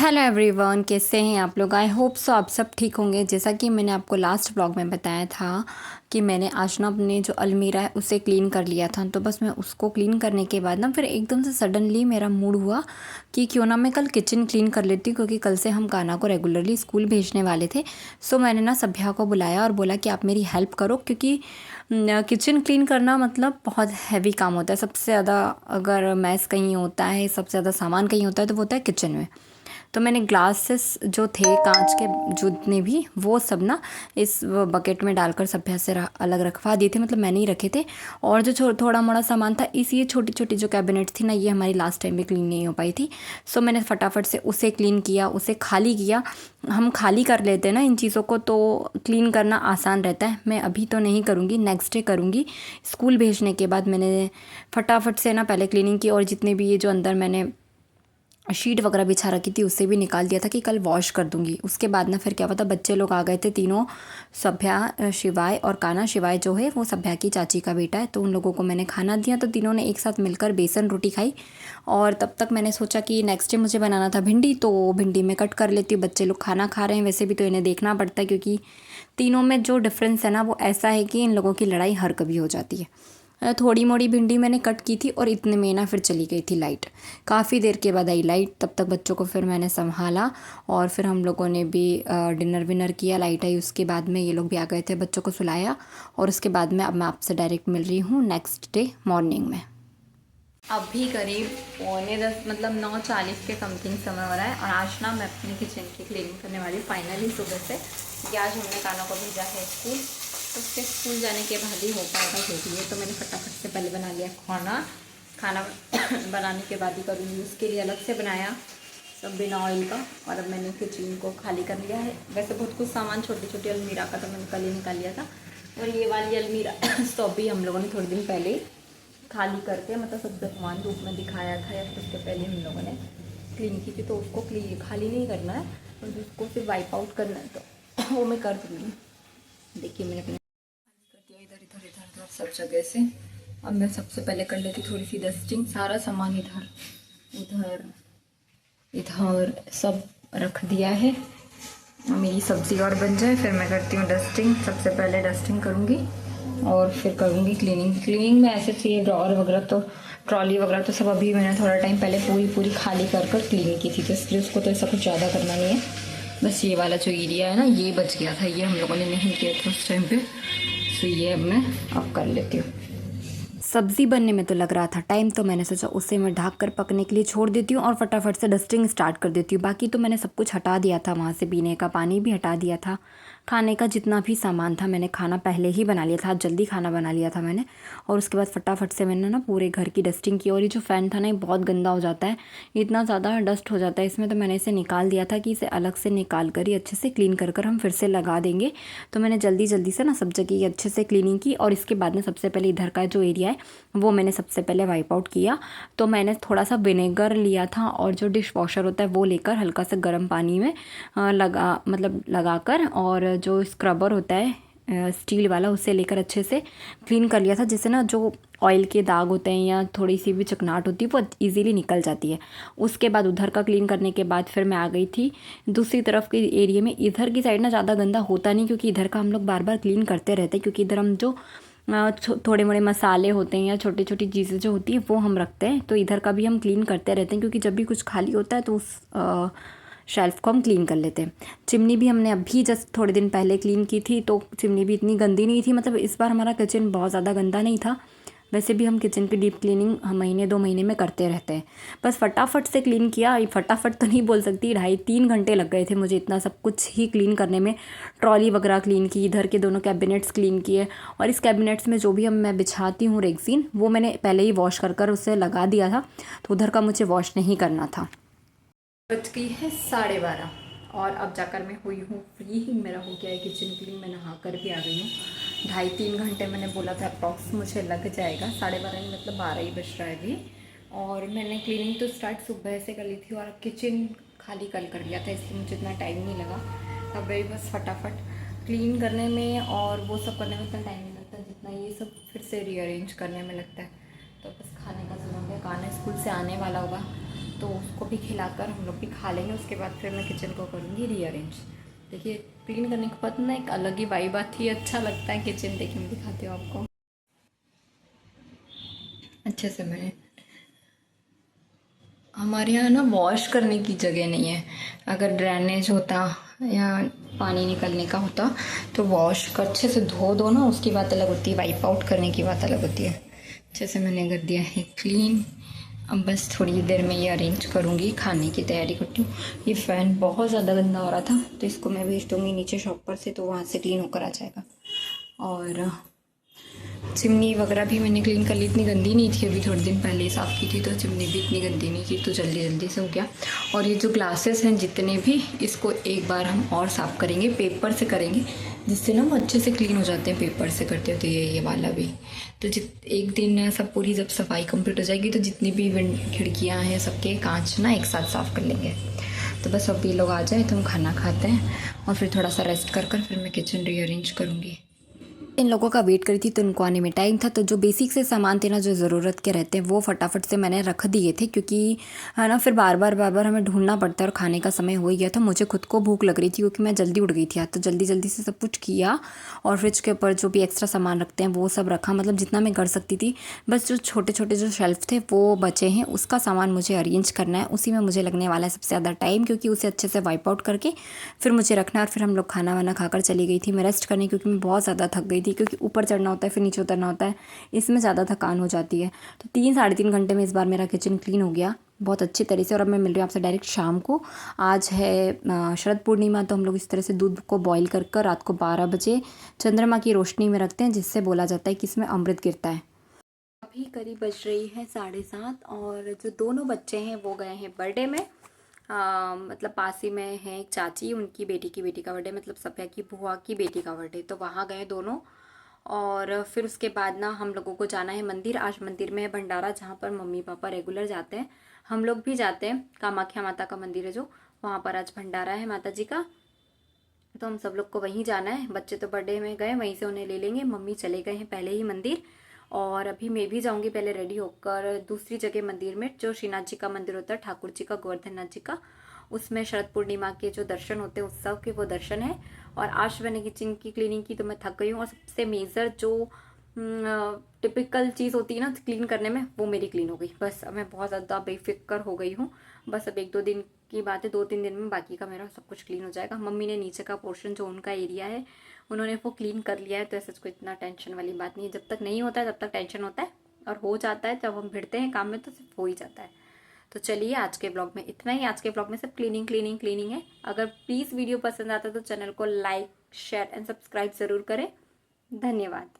Hello everyone, कैसे हैं आप लोग। आई होप सो आप सब ठीक होंगे। जैसा कि मैंने आपको लास्ट ब्लॉग में बताया था कि मैंने आज ना अपने जो अलमीरा है उसे क्लीन कर लिया था। तो बस मैं उसको क्लीन करने के बाद ना फिर एकदम से सडनली मेरा मूड हुआ कि क्यों ना मैं कल किचन क्लीन कर लेती हूँ, क्योंकि कल से हम कान्हा को रेगुलरली स्कूल भेजने वाले थे। सो मैंने ना सभ्या को बुलाया और बोला कि आप मेरी हेल्प करो, क्योंकि किचन क्लीन करना मतलब बहुत हैवी काम होता है। सबसे ज़्यादा अगर मैस कहीं होता है, सबसे ज़्यादा सामान कहीं होता है तो वो होता है किचन में। तो मैंने ग्लासेस जो थे कांच के, जितने भी, वो सब ना इस बकेट में डालकर सभ्या से अलग रखवा दिए थे। मतलब मैंने ही रखे थे। और जो थोड़ा मोड़ा सामान था, इस ये छोटी छोटी जो कैबिनेट थी ना, ये हमारी लास्ट टाइम में क्लीन नहीं हो पाई थी। सो मैंने फटाफट से उसे क्लीन किया, उसे खाली किया। हम खाली कर लेते हैं ना इन चीज़ों को, तो क्लीन करना आसान रहता है। मैं अभी तो नहीं करूँगी, नेक्स्ट डे करूँगी। स्कूल भेजने के बाद मैंने फटाफट से ना पहले क्लीनिंग की, और जितने भी ये जो अंदर मैंने शीट वगैरह बिछा रखी थी उसे भी निकाल दिया था कि कल वॉश कर दूंगी। उसके बाद ना फिर क्या पता, बच्चे लोग आ गए थे तीनों, सभ्या, शिवाय और कान्हा। शिवाय जो है वो सभ्या की चाची का बेटा है, तो उन लोगों को मैंने खाना दिया। तो तीनों ने एक साथ मिलकर बेसन रोटी खाई। और तब तक मैंने सोचा कि नेक्स्ट डे मुझे बनाना था भिंडी, तो भिंडी में कट कर लेती हूँ। बच्चे लोग खाना खा रहे हैं, वैसे भी तो इन्हें देखना पड़ता है, क्योंकि तीनों में जो डिफरेंस है ना वो ऐसा है कि इन लोगों की लड़ाई हर कभी हो जाती है। थोड़ी मोड़ी भिंडी मैंने कट की थी, और इतने में ना फिर चली गई थी लाइट। काफ़ी देर के बाद आई लाइट, तब तक बच्चों को फिर मैंने संभाला, और फिर हम लोगों ने भी डिनर विनर किया। लाइट आई उसके बाद में, ये लोग भी आ गए थे, बच्चों को सुलाया। और उसके बाद में अब मैं आपसे डायरेक्ट मिल रही हूँ नेक्स्ट डे मॉर्निंग में। अभी करीब 9:45 मतलब 9:40 के समथिंग समय हो रहा है। और आज ना मैं अपनी किचन की क्लीनिंग करने वाली हूँ फाइनली सुबह से, कि आज हमने कान्हा को भेजा है स्कूल, तो उसके स्कूल जाने के बाद ही हो पाएगा जो भी है। तो मैंने फटाफट से पहले बना लिया खाना बनाने के बाद ही करूँगी। उसके लिए अलग से बनाया सब बिना ऑयल का। और अब मैंने किचन को खाली कर लिया है। वैसे बहुत कुछ सामान छोटी छोटी अलमीरा का तो मैंने कल ही निकाल लिया था। और ये वाली अलमीरा स्टॉप भी हम लोगों ने थोड़े दिन पहले खाली करके, मतलब सब सामान धूप में दिखाया था, या फिर उसके पहले हम लोगों ने क्लीन की थी। तो उसको खाली नहीं करना है, और उसको सिर्फ वाइप आउट करना है, तो वो मैं कर दूँगी। देखिए मैंने अपने कर दिया इधर इधर इधर उधर सब जगह से। अब मैं सबसे पहले कर लेती थोड़ी सी डस्टिंग। सारा सामान इधर उधर इधर सब रख दिया है। मेरी सब्ज़ी और बन जाए फिर मैं करती हूँ डस्टिंग। सबसे पहले डस्टिंग करूँगी और फिर करूँगी क्लीनिंग में ऐसे चाहिए। ड्रॉअर वगैरह तो, ट्रॉली वगैरह तो सब अभी मैंने थोड़ा टाइम पहले पूरी खाली कर क्लीनिंग की थी, तो इसलिए उसको तो ऐसा कुछ ज़्यादा करना नहीं है। बस ये वाला जो एरिया है ना, ये बच गया था, ये हम लोगों ने नहीं किया था उस टाइम पे। तो ये अब मैं कर लेती हूँ। सब्ज़ी बनने में तो लग रहा था टाइम, तो मैंने सोचा उसे मैं ढक कर पकने के लिए छोड़ देती हूँ और फटाफट से डस्टिंग स्टार्ट कर देती हूँ। बाकी तो मैंने सब कुछ हटा दिया था, वहाँ से पीने का पानी भी हटा दिया था। खाने का जितना भी सामान था, मैंने खाना पहले ही बना लिया था, जल्दी खाना बना लिया था मैंने। और उसके बाद फटाफट से मैंने ना पूरे घर की डस्टिंग की। और ये जो फ़ैन था ना, ये बहुत गंदा हो जाता है, इतना ज़्यादा डस्ट हो जाता है इसमें। तो मैंने इसे निकाल दिया था कि इसे अलग से निकाल कर ही अच्छे से क्लीन कर हम फिर से लगा देंगे। तो मैंने जल्दी जल्दी से ना सब जगह की अच्छे से क्लीनिंग की। और इसके बाद में सबसे पहले इधर का जो एरिया है वो मैंने सबसे पहले वाइप आउट किया। तो मैंने थोड़ा सा विनेगर लिया था, और जो डिश वॉशर होता है वो लेकर हल्का सा गर्म पानी में लगाकर, और जो स्क्रबर होता है स्टील वाला, उसे लेकर अच्छे से क्लीन कर लिया था, जिससे ना जो ऑयल के दाग होते हैं या थोड़ी सी भी चिकनाहट होती है वो इजीली निकल जाती है। उसके बाद उधर का क्लीन करने के बाद फिर मैं आ गई थी दूसरी तरफ के एरिया में। इधर की साइड ना ज़्यादा गंदा होता नहीं, क्योंकि इधर का हम लोग बार बार क्लीन करते रहते हैं, क्योंकि इधर हम जो थोड़े मोड़े मसाले होते हैं या छोटी छोटी चीज़ें जो होती हैं वो हम रखते हैं। तो इधर का भी हम क्लीन करते रहते हैं, क्योंकि जब भी कुछ खाली होता है तो उस शेल्फ़ को हम क्लीन कर लेते हैं। चिमनी भी हमने अभी जस्ट थोड़े दिन पहले क्लीन की थी, तो चिमनी भी इतनी गंदी नहीं थी। मतलब इस बार हमारा किचन बहुत ज़्यादा गंदा नहीं था। वैसे भी हम किचन की डीप क्लीनिंग हम महीने 2 महीने में करते रहते हैं। बस फटाफट से क्लीन किया। फटाफट तो नहीं बोल सकती, 2.5-3 घंटे लग गए थे मुझे इतना सब कुछ ही क्लीन करने में। ट्रॉली वगैरह क्लीन की, इधर के दोनों कैबिनेट्स क्लीन किए। और इस कैबिनेट्स में जो भी मैं बिछाती हूँ रेक्सीन, वो मैंने पहले ही वॉश कर उसे लगा दिया था, तो उधर का मुझे वॉश नहीं करना था। बज गई है 12:30, और अब जाकर मैं हुई हूँ फ्री। मेरा हो गया है किचन क्लीन, मैं नहा कर भी आ गई हूँ। 2.5-3 घंटे मैंने बोला था अप्रॉक्स मुझे लग जाएगा। 12:30 नहीं, मतलब 12 ही बज रहा है अभी। और मैंने क्लीनिंग तो स्टार्ट सुबह से कर ली थी, और किचन खाली कल कर लिया था, इसलिए मुझे इतना टाइम नहीं लगा। अब वही बस फटाफट क्लीन करने में और वो सब करने में इतना टाइम नहीं लगता जितना ये सब फिर से रीअरेंज करने में लगता है। तो बस खाने का समय है, कान्हा स्कूल से आने वाला होगा, तो उसको भी खिलाकर हम लोग भी खा लेंगे। उसके बाद फिर मैं किचन को करूँगी रीअरेंज। देखिए क्लीन करने के बाद ना एक अलग ही वाइब आती है, अच्छा लगता है किचन। देखिए मैं दिखाती हूँ आपको अच्छे से। मैंने हमारे यहाँ ना वॉश करने की जगह नहीं है। अगर ड्रेनेज होता या पानी निकलने का होता तो वॉश कर अच्छे से धो दो ना, उसकी बात अलग होती है, वाइप आउट करने की बात अलग होती है। अच्छे से मैंने कर दिया है क्लीन। अब बस थोड़ी देर में ये अरेंज करूँगी, खाने की तैयारी करती हूँ। ये फ़ैन बहुत ज़्यादा गंदा हो रहा था तो इसको मैं भेज दूँगी नीचे शॉप पर से, तो वहाँ से क्लीन होकर आ जाएगा। और चिमनी वगैरह भी मैंने क्लीन कर ली, इतनी गंदी नहीं थी। अभी थोड़े दिन पहले ही साफ़ की थी तो चिमनी भी इतनी गंदी नहीं थी, तो जल्दी जल्दी से हो गया। और ये जो ग्लासेस हैं जितने भी, इसको एक बार हम और साफ़ करेंगे, पेपर से करेंगे, जिससे ना वो अच्छे से क्लीन हो जाते हैं पेपर से करते होते। ये वाला भी तो एक दिन सब पूरी जब सफाई कंप्लीट हो जाएगी तो जितनी भी खिड़कियाँ हैं सबके कांच ना एक साथ साफ़ कर लेंगे। तो बस अब ये लोग आ जाए तो हम खाना खाते हैं और फिर थोड़ा सा रेस्ट कर फिर मैं किचन रीअरेंज करूँगी। इन लोगों का वेट करी थी तो इनको आने में टाइम था, तो जो बेसिक से सामान थे ना जो ज़रूरत के रहते हैं वो फटाफट से मैंने रख दिए थे, क्योंकि है ना फिर बार बार हमें ढूंढना पड़ता है और खाने का समय हो ही गया था। मुझे खुद को भूख लग रही थी क्योंकि मैं जल्दी उठ गई थी आज, तो जल्दी जल्दी से सब कुछ किया और फ्रिज के ऊपर जो भी एक्स्ट्रा सामान रखते हैं वो सब रखा, मतलब जितना मैं कर सकती थी। बस जो छोटे छोटे जो शेल्फ थे वो बचे हैं, उसका सामान मुझे अरेंज करना है, उसी में मुझे लगने वाला है सबसे ज़्यादा टाइम, क्योंकि उसे अच्छे से वाइप आउट करके फिर मुझे रखना है। और फिर हम लोग खाना वाना खाकर चली गई थी मैं रेस्ट करने, क्योंकि मैं बहुत ज़्यादा थक गई थी, क्योंकि ऊपर चढ़ना होता है फिर नीचे उतरना होता है, इसमें ज़्यादा थकान हो जाती है। तो 3-3.5 घंटे में इस बार मेरा किचन क्लीन हो गया बहुत अच्छी तरह से। और अब मैं मिल रही हूँ आपसे डायरेक्ट शाम को। आज है शरद पूर्णिमा, तो हम लोग इस तरह से दूध को बॉईल कर रात को 12 बजे चंद्रमा की रोशनी में रखते हैं, जिससे बोला जाता है कि इसमें अमृत गिरता है। अभी करीब बज रही है 7:30 और जो दोनों बच्चे हैं वो गए हैं बर्थडे में। मतलब पास ही में है एक चाची, उनकी बेटी की बेटी का बर्थडे, मतलब सफिया की बुआ की बेटी का बर्थडे, तो वहाँ गए दोनों। और फिर उसके बाद ना हम लोगों को जाना है मंदिर। आज मंदिर में है भंडारा, जहाँ पर मम्मी पापा रेगुलर जाते हैं, हम लोग भी जाते हैं। कामाख्या माता का मंदिर है जो, वहाँ पर आज भंडारा है माता जी का, तो हम सब लोग को वहीं जाना है। बच्चे तो बर्थडे में गए, वहीं से उन्हें ले लेंगे। मम्मी चले गए हैं पहले ही मंदिर, और अभी मैं भी जाऊंगी पहले रेडी होकर दूसरी जगह मंदिर में, जो श्रीनाथ जी का मंदिर होता है, ठाकुर जी का, गोवर्धन नाथ जी का। उसमें शरद पूर्णिमा के जो दर्शन होते हैं उत्सव के, वो दर्शन है। और आज मैंने किचन की क्लीनिंग की तो मैं थक गई हूँ, और सबसे मेजर जो टिपिकल चीज़ होती है ना क्लीन करने में, वो मेरी क्लीन हो गई। बस अब मैं बहुत ज़्यादा बेफिक्र हो गई हूँ। बस अब 1-2 दिन की बात है, 2-3 दिन में बाकी का मेरा सब कुछ क्लीन हो जाएगा। मम्मी ने नीचे का पोर्शन जो उनका एरिया है उन्होंने वो क्लीन कर लिया है, तो ऐसा कोई इतना टेंशन वाली बात नहीं है। जब तक नहीं होता है तब तक टेंशन होता है, और हो जाता है जब हम भिड़ते हैं काम में तो सिर्फ हो ही जाता है। तो चलिए आज के ब्लॉग में इतना ही। आज के ब्लॉग में सब क्लीनिंग क्लीनिंग क्लीनिंग है। अगर प्लीज़ वीडियो पसंद आता है तो चैनल को लाइक शेयर एंड सब्सक्राइब ज़रूर करें। धन्यवाद।